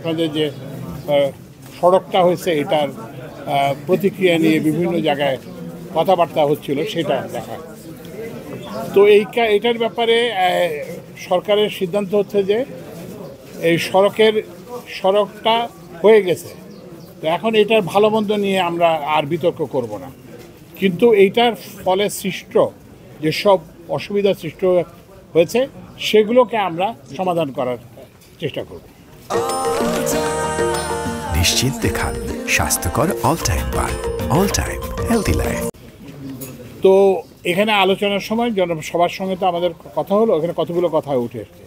আপনাদের যে সড়কটা হয়েছে এটার প্রতিক্রিয়া নিয়ে বিভিন্ন জায়গায় কথাবার্তা হচ্ছিল, সেটা দেখা। তো এটার ব্যাপারে সরকারের সিদ্ধান্ত হচ্ছে যে এই সড়কটা হয়ে গেছে, তো এখন এটার ভালো মন্দ নিয়ে আমরা আর বিতর্ক করব না, কিন্তু এইটার ফলে সৃষ্ট যেসব অসুবিধা সৃষ্টি হয়েছে সেগুলোকে আমরা সমাধান করার চেষ্টা করব। নিশ্চিন্তে খান স্বাস্থ্যকর অল টাইম পান, অল টাইম হেলদি লাইফ। তো এখানে আলোচনার সময় সবার সঙ্গে তো আমাদের কথা হলো, এখানে কতগুলো কথা উঠে এসছে।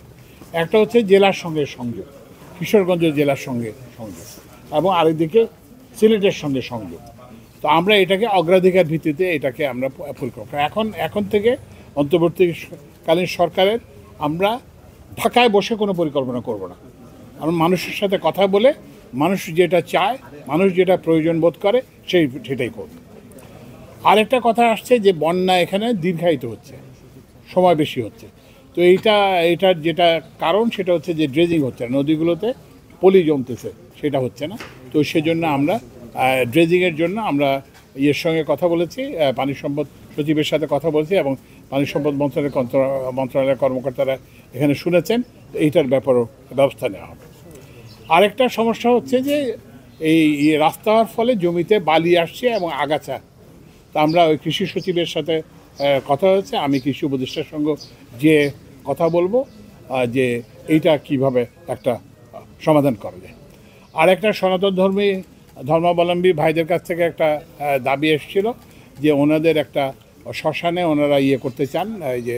একটা হচ্ছে জেলার সঙ্গে সংযোগ, কিশোরগঞ্জ জেলার সঙ্গে সংযোগ, এবং আরেকদিকে সিলেটের সঙ্গে সংযোগ। তো আমরা এটাকে অগ্রাধিকার ভিত্তিতে এটাকে আমরা পরিকল্পনা এখন থেকে অন্তর্বর্তীকালীন সরকারের আমরা ঢাকায় বসে কোনো পরিকল্পনা করব না। আমরা মানুষের সাথে কথা বলে মানুষ যেটা চায়, মানুষ যেটা প্রয়োজন বোধ করে সেটাই করব। আরেকটা কথা আসছে যে বন্যা এখানে দীর্ঘায়িত হচ্ছে, সময় বেশি হচ্ছে। তো এইটার যেটা কারণ সেটা হচ্ছে যে ড্রেজিং হচ্ছে না, নদীগুলোতে পলি জমতেছে, সেটা হচ্ছে না। তো সেজন্য আমরা ড্রেজিংয়ের জন্য আমরা ইয়ের সঙ্গে কথা বলেছি, পানি সম্পদ সচিবের সাথে কথা বলেছি, এবং পানি সম্পদ মন্ত্রণালয়ের কর্মকর্তারা এখানে শুনেছেন। তো এইটার ব্যাপারেও ব্যবস্থা নেওয়া হবে। আরেকটা সমস্যা হচ্ছে যে এই রাস্তা হওয়ার ফলে জমিতে বালি আসছে এবং আগাছা। তা আমরা ওই কৃষি সচিবের সাথে কথা হয়েছে, আমি কৃষি উপদেষ্টার সঙ্গে যে কথা বলবো যে এইটা কিভাবে একটা সমাধান করা যায়। আর একটা সনাতন ধর্মাবলম্বী ভাইদের কাছ থেকে একটা দাবি এসেছিল যে ওনাদের একটা শ্মশানে ওনারা করতে চান, এই যে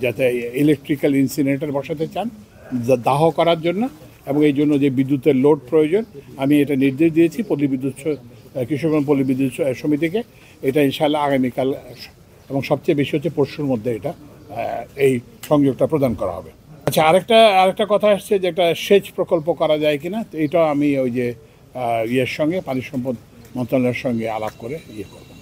যাতে ইলেকট্রিক্যাল ইনসিনারেটর বসাতে চান দাহ করার জন্য, এবং এই জন্য যে বিদ্যুতের লোড প্রয়োজন, আমি এটা নির্দেশ দিয়েছি কিশোরগঞ্জ পল্লী বিদ্যুৎ সমিতিকে। এটা ইনশাআল্লাহ আগামীকাল এবং সবচেয়ে বেশি হচ্ছে পরশুর মধ্যে এটা এই সংযোগটা প্রদান করা হবে। আচ্ছা, আরেকটা কথা আসছে যে একটা সেচ প্রকল্প করা যায় কিনা। তো এটাও আমি ওই যে ইয়ের সঙ্গে পানি সম্পদ মন্ত্রণালয়ের সঙ্গে আলাপ করে করবো।